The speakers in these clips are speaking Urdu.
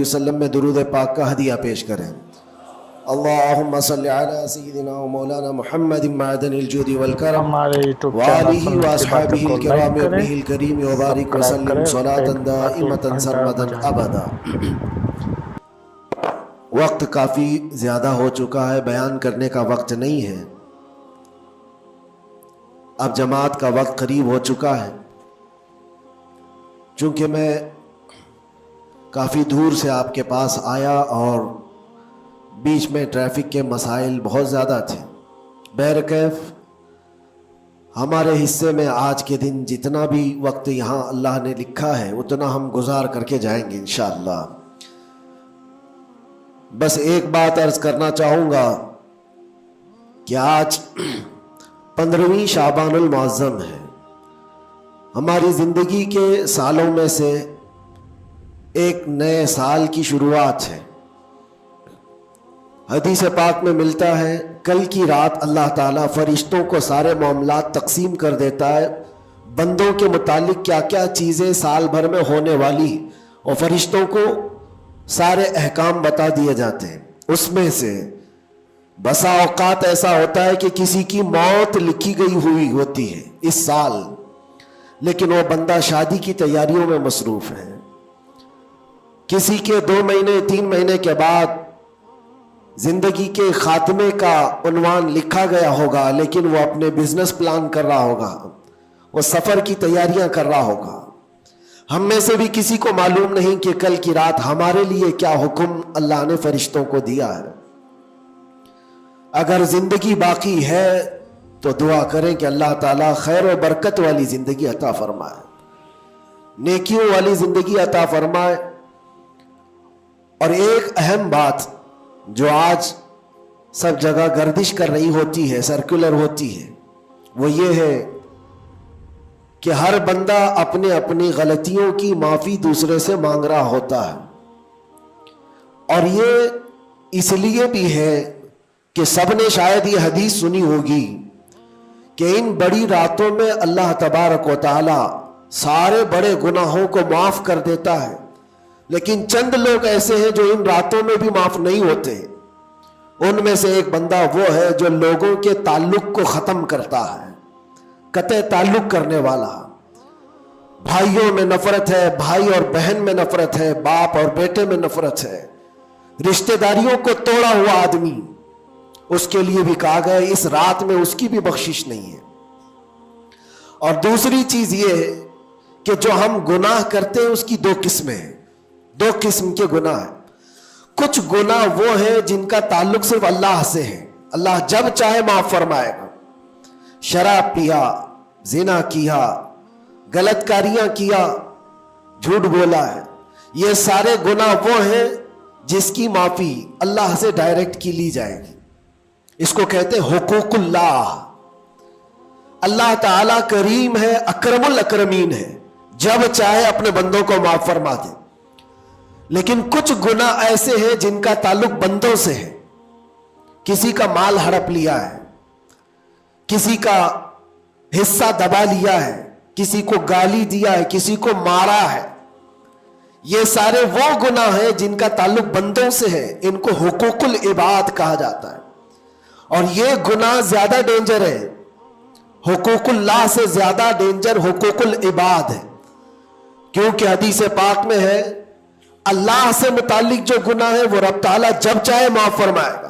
وسلم میں درود پاک کا ہدیہ پیش کریں۔ اللہم صلی علی سیدنا و مولانا محمد معدن الجود والکرم وآلہ واصحابہ الکرام ابنہ الکریم وبارک وسلم صلاۃ دائمۃ سرمدا ابدا۔ وقت کافی زیادہ ہو چکا ہے، بیان کرنے کا وقت نہیں ہے، اب جماعت کا وقت قریب ہو چکا ہے۔ چونکہ میں کافی دور سے آپ کے پاس آیا اور بیچ میں ٹریفک کے مسائل بہت زیادہ تھے، بہرکیف ہمارے حصے میں آج کے دن جتنا بھی وقت یہاں اللہ نے لکھا ہے اتنا ہم گزار کر کے جائیں گے انشاءاللہ۔ بس ایک بات عرض کرنا چاہوں گا کہ آج 15ویں شعبان المعظم ہے، ہماری زندگی کے سالوں میں سے ایک نئے سال کی شروعات ہے۔ حدیث پاک میں ملتا ہے کل کی رات اللہ تعالیٰ فرشتوں کو سارے معاملات تقسیم کر دیتا ہے، بندوں کے متعلق کیا کیا چیزیں سال بھر میں ہونے والی، اور فرشتوں کو سارے احکام بتا دیے جاتے ہیں۔ اس میں سے بسا اوقات ایسا ہوتا ہے کہ کسی کی موت لکھی گئی ہوئی ہوتی ہے اس سال، لیکن وہ بندہ شادی کی تیاریوں میں مصروف ہے۔ کسی کے 2 مہینے 3 مہینے کے بعد زندگی کے خاتمے کا عنوان لکھا گیا ہوگا، لیکن وہ اپنے بزنس پلان کر رہا ہوگا، وہ سفر کی تیاریاں کر رہا ہوگا۔ ہم میں سے بھی کسی کو معلوم نہیں کہ کل کی رات ہمارے لیے کیا حکم اللہ نے فرشتوں کو دیا ہے۔ اگر زندگی باقی ہے تو دعا کریں کہ اللہ تعالیٰ خیر و برکت والی زندگی عطا فرمائے، نیکیوں والی زندگی عطا فرمائے۔ اور ایک اہم بات جو آج سب جگہ گردش کر رہی ہوتی ہے، سرکولر ہوتی ہے، وہ یہ ہے کہ ہر بندہ اپنے اپنی غلطیوں کی معافی دوسرے سے مانگ رہا ہوتا ہے، اور یہ اس لیے بھی ہے کہ سب نے شاید یہ حدیث سنی ہوگی کہ ان بڑی راتوں میں اللہ تبارک و تعالی سارے بڑے گناہوں کو معاف کر دیتا ہے، لیکن چند لوگ ایسے ہیں جو ان راتوں میں بھی معاف نہیں ہوتے۔ ان میں سے ایک بندہ وہ ہے جو لوگوں کے تعلق کو ختم کرتا ہے، قطع تعلق کرنے والا۔ بھائیوں میں نفرت ہے، بھائی اور بہن میں نفرت ہے، باپ اور بیٹے میں نفرت ہے، رشتہ داریوں کو توڑا ہوا آدمی، اس کے لیے بھی کہا گیا اس رات میں اس کی بھی بخشش نہیں ہے۔ اور دوسری چیز یہ ہے کہ جو ہم گناہ کرتے ہیں اس کی 2 قسمیں ہیں، 2 قسم کے گناہ ہیں۔ کچھ گناہ وہ ہیں جن کا تعلق صرف اللہ سے ہے، اللہ جب چاہے معاف فرمائے گا۔ شراب پیا، زنا کیا، غلط کاریاں کیا، جھوٹ بولا ہے، یہ سارے گناہ وہ ہیں جس کی معافی اللہ سے ڈائریکٹ کی لی جائے گی۔ اس کو کہتے ہیں حقوق اللہ۔ اللہ تعالیٰ کریم ہے، اکرم الاکرمین ہے، جب چاہے اپنے بندوں کو معاف فرما دے۔ لیکن کچھ گناہ ایسے ہیں جن کا تعلق بندوں سے ہے، کسی کا مال ہڑپ لیا ہے، کسی کا حصہ دبا لیا ہے، کسی کو گالی دیا ہے، کسی کو مارا ہے، یہ سارے وہ گناہ ہیں جن کا تعلق بندوں سے ہے، ان کو حقوق العباد کہا جاتا ہے۔ اور یہ گناہ زیادہ ڈینجر ہے، حقوق اللہ سے زیادہ ڈینجر حقوق العباد ہے، کیونکہ حدیث پاک میں ہے اللہ سے متعلق جو گناہ ہے وہ رب تعالیٰ جب چاہے معاف فرمائے گا،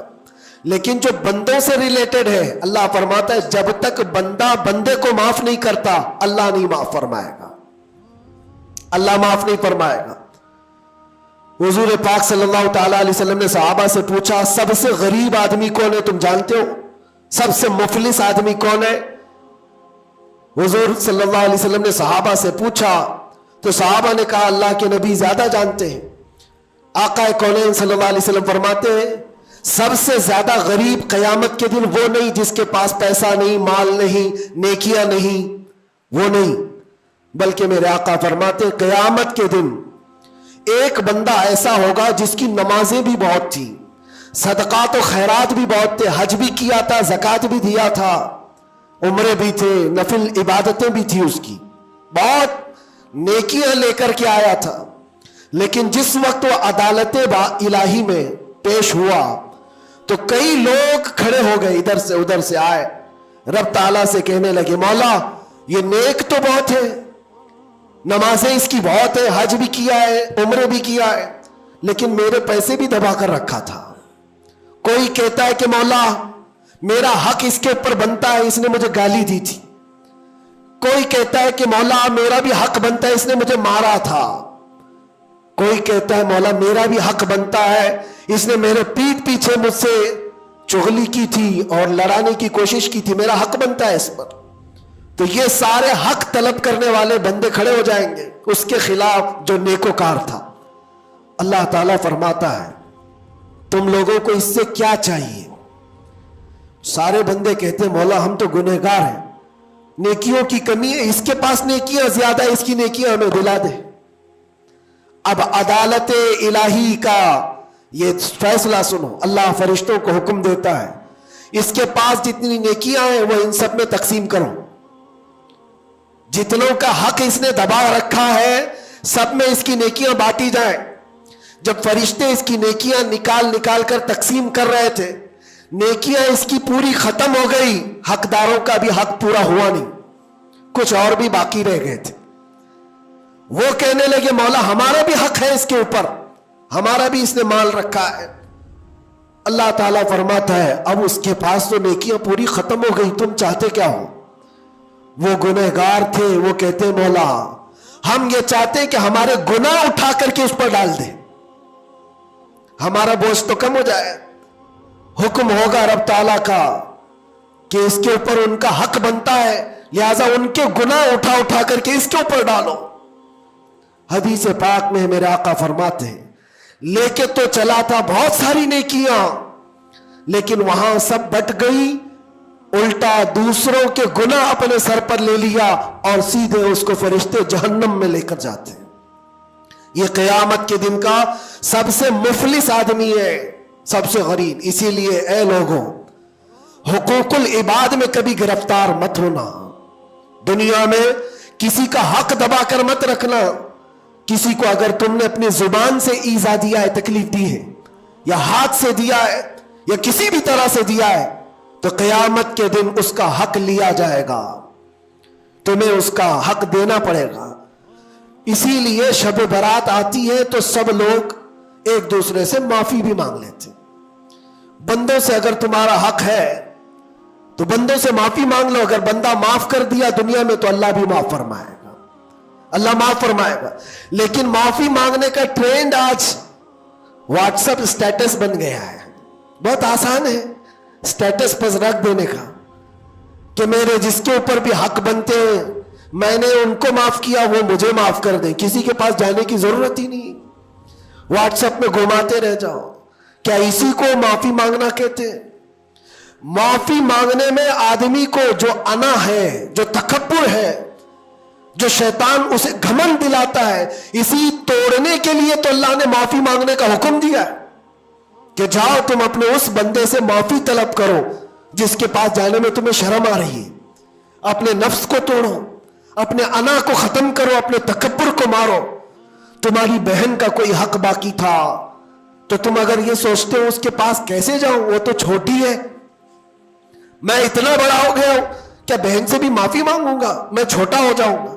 لیکن جو بندوں سے ریلیٹڈ ہے اللہ فرماتا ہے جب تک بندہ بندے کو معاف نہیں کرتا اللہ نہیں معاف فرمائے گا، اللہ معاف نہیں فرمائے گا۔ حضور پاک صلی اللہ تعالیٰ علیہ وسلم نے صحابہ سے پوچھا سب سے غریب آدمی کون ہے، تم جانتے ہو؟ سب سے مفلس آدمی کون ہے؟ حضور صلی اللہ علیہ وسلم نے صحابہ سے پوچھا تو صحابہ نے کہا اللہ کے نبی زیادہ جانتے ہیں۔ آقا کونین صلی اللہ علیہ وسلم فرماتے ہیں سب سے زیادہ غریب قیامت کے دن وہ نہیں جس کے پاس پیسہ نہیں، مال نہیں، نیکیاں نہیں، وہ نہیں، بلکہ میرے آقا فرماتے ہیں قیامت کے دن ایک بندہ ایسا ہوگا جس کی نمازیں بھی بہت تھی، صدقات و خیرات بھی بہت تھے، حج بھی کیا تھا، زکوٰۃ بھی دیا تھا، عمرے بھی تھے، نفل عبادتیں بھی تھی، اس کی بہت نیکیاں لے کر کے آیا تھا، لیکن جس وقت وہ عدالت الہی میں پیش ہوا تو کئی لوگ کھڑے ہو گئے، ادھر سے ادھر سے آئے، رب تعالیٰ سے کہنے لگے مولا یہ نیک تو بہت ہے، نمازیں اس کی بہت ہے، حج بھی کیا ہے، عمرے بھی کیا ہے، لیکن میرے پیسے بھی دبا کر رکھا تھا۔ کوئی کہتا ہے کہ مولا میرا حق اس کے اوپر بنتا ہے، اس نے مجھے گالی دی تھی۔ کوئی کہتا ہے کہ مولا میرا بھی حق بنتا ہے، اس نے مجھے مارا تھا۔ کوئی کہتا ہے مولا میرا بھی حق بنتا ہے، اس نے میرے پیٹھ پیچھے مجھ سے چغلی کی تھی اور لڑانے کی کوشش کی تھی، میرا حق بنتا ہے اس پر۔ تو یہ سارے حق طلب کرنے والے بندے کھڑے ہو جائیں گے اس کے خلاف جو نیکوکار تھا۔ اللہ تعالیٰ فرماتا ہے تم لوگوں کو اس سے کیا چاہیے؟ سارے بندے کہتے ہیں مولا ہم تو گنہگار ہیں، نیکیوں کی کمی ہے، اس کے پاس نیکیاں زیادہ ہے، اس کی نیکیاں ہمیں دلا دے۔ اب عدالت الہی کا یہ فیصلہ سنو، اللہ فرشتوں کو حکم دیتا ہے اس کے پاس جتنی نیکیاں ہیں وہ ان سب میں تقسیم کرو، جتنوں کا حق اس نے دبا رکھا ہے سب میں اس کی نیکیاں بانٹی جائیں۔ جب فرشتے اس کی نیکیاں نکال کر تقسیم کر رہے تھے، نیکیاں اس کی پوری ختم ہو گئی، حقداروں کا بھی حق پورا ہوا نہیں، کچھ اور بھی باقی رہ گئے تھے۔ وہ کہنے لگے مولا ہمارا بھی حق ہے اس کے اوپر، ہمارا بھی اس نے مال رکھا ہے۔ اللہ تعالیٰ فرماتا ہے اب اس کے پاس تو نیکیاں پوری ختم ہو گئی، تم چاہتے کیا ہو؟ وہ گنہگار تھے، وہ کہتے مولا ہم یہ چاہتے کہ ہمارے گناہ اٹھا کر کے اس پر ڈال دے، ہمارا بوجھ تو کم ہو جائے۔ حکم ہوگا رب تعالیٰ کا کہ اس کے اوپر ان کا حق بنتا ہے، لہذا ان کے گناہ اٹھا کر کے اس کے اوپر ڈالو۔ حدیث پاک میں میرے آقا فرماتے ہیں لے کے تو چلا تھا بہت ساری نیکیاں، لیکن وہاں سب بٹ گئی، الٹا دوسروں کے گناہ اپنے سر پر لے لیا اور سیدھے اس کو فرشتے جہنم میں لے کر جاتے ہیں۔ یہ قیامت کے دن کا سب سے مفلس آدمی ہے، سب سے غریب۔ اسی لیے اے لوگوں حقوق العباد میں کبھی گرفتار مت ہونا، دنیا میں کسی کا حق دبا کر مت رکھنا۔ کسی کو اگر تم نے اپنی زبان سے ایذا دیا ہے، تکلیف دی ہے، یا ہاتھ سے دیا ہے، یا کسی بھی طرح سے دیا ہے، تو قیامت کے دن اس کا حق لیا جائے گا، تمہیں اس کا حق دینا پڑے گا۔ اسی لیے شب برات آتی ہے تو سب لوگ ایک دوسرے سے معافی بھی مانگ لیتے۔ بندوں سے اگر تمہارا حق ہے تو بندوں سے معافی مانگ لو، اگر بندہ معاف کر دیا دنیا میں تو اللہ بھی معاف فرمائے گا، اللہ معاف فرمائے گا۔ لیکن معافی مانگنے کا ٹرینڈ آج واٹس ایپ اسٹیٹس بن گیا ہے، بہت آسان ہے اسٹیٹس پر رکھ دینے کا کہ میرے جس کے اوپر بھی حق بنتے ہیں میں نے ان کو معاف کیا، وہ مجھے معاف کر دیں، کسی کے پاس جانے کی ضرورت ہی نہیں، واٹس ایپ میں گھماتے رہ جاؤ۔ کیا اسی کو معافی مانگنا کہتے ہیں؟ معافی مانگنے میں آدمی کو جو انا ہے، جو تکبر ہے، جو شیطان اسے گھمنڈ دلاتا ہے، اسی توڑنے کے لیے تو اللہ نے معافی مانگنے کا حکم دیا ہے کہ جاؤ تم اپنے اس بندے سے معافی طلب کرو جس کے پاس جانے میں تمہیں شرم آ رہی ہے۔ اپنے نفس کو توڑو، اپنے انا کو ختم کرو، اپنے تکبر کو مارو۔ تمہاری بہن کا کوئی حق باقی تھا تو تم اگر یہ سوچتے ہو اس کے پاس کیسے جاؤں، وہ تو چھوٹی ہے، میں اتنا بڑا ہو گیا ہوں، کیا بہن سے بھی معافی مانگوں گا؟ میں چھوٹا ہو جاؤں گا؟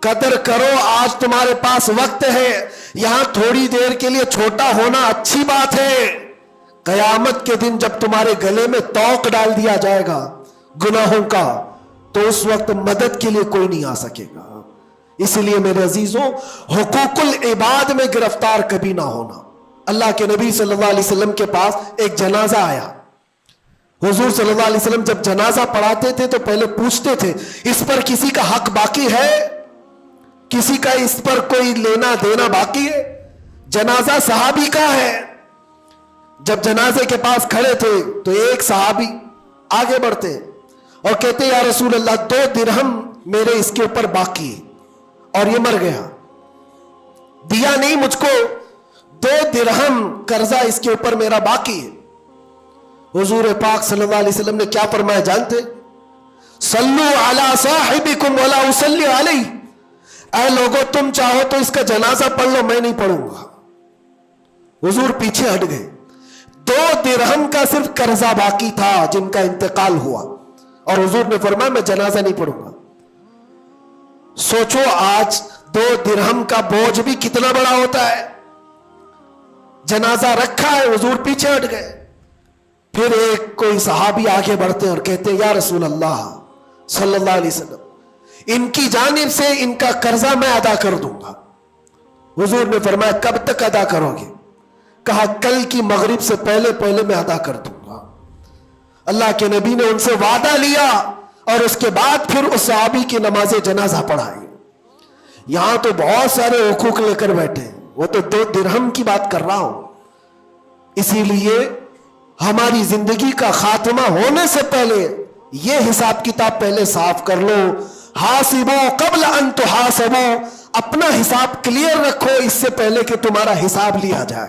قدر کرو، آج تمہارے پاس وقت ہے، یہاں تھوڑی دیر کے لیے چھوٹا ہونا اچھی بات ہے۔ قیامت کے دن جب تمہارے گلے میں توق ڈال دیا جائے گا گناہوں کا تو اس وقت مدد کے لیے کوئی نہیں آ سکے گا۔ اس لیے میرے عزیزوں حقوق العباد میں گرفتار کبھی نہ ہونا۔ اللہ کے نبی صلی اللہ علیہ وسلم کے پاس ایک جنازہ آیا، حضور صلی اللہ علیہ وسلم جب جنازہ پڑھاتے تھے تو پہلے پوچھتے تھے اس پر کسی کا حق باقی ہے، کسی کا اس پر کوئی لینا دینا باقی ہے؟ جنازہ صحابی کا ہے۔ جب جنازے کے پاس کھڑے تھے تو ایک صحابی آگے بڑھتے اور کہتے یا رسول اللہ 2 درہم میرے اس کے اوپر باقی ہے اور یہ مر گیا، دیا نہیں مجھ کو، 2 درہم قرضہ اس کے اوپر میرا باقی ہے۔ حضور پاک صلی اللہ علیہ وسلم نے کیا فرمایا جانتے؟ صلو علی صاحبکم ولا اصلی علیہ، اے لوگوں تم چاہو تو اس کا جنازہ پڑھ لو، میں نہیں پڑھوں گا۔ حضور پیچھے ہٹ گئے۔ 2 درہم کا صرف قرضہ باقی تھا جن کا انتقال ہوا، اور حضور نے فرمایا میں جنازہ نہیں پڑھوں گا۔ سوچو آج 2 درہم کا بوجھ بھی کتنا بڑا ہوتا ہے۔ جنازہ رکھا ہے، حضور پیچھے ہٹ گئے۔ پھر ایک کوئی صحابی آگے بڑھتے اور کہتے یا رسول اللہ صلی اللہ علیہ وسلم، ان کی جانب سے ان کا قرضہ میں ادا کر دوں گا۔ حضور نے فرمایا کب تک ادا کرو گے؟ کہا کل کی مغرب سے پہلے پہلے میں ادا کر دوں گا۔ اللہ کے نبی نے ان سے وعدہ لیا اور اس کے بعد پھر اس صحابی کی نماز جنازہ پڑھائی۔ یہاں تو بہت سارے حقوق لے کر بیٹھے ہیں، وہ تو 2 درہم کی بات کر رہا ہوں۔ اسی لیے ہماری زندگی کا خاتمہ ہونے سے پہلے یہ حساب کتاب پہلے صاف کر لو۔ حاسبو قبل ان تحاسبو، اپنا حساب کلیئر رکھو اس سے پہلے کہ تمہارا حساب لیا جائے۔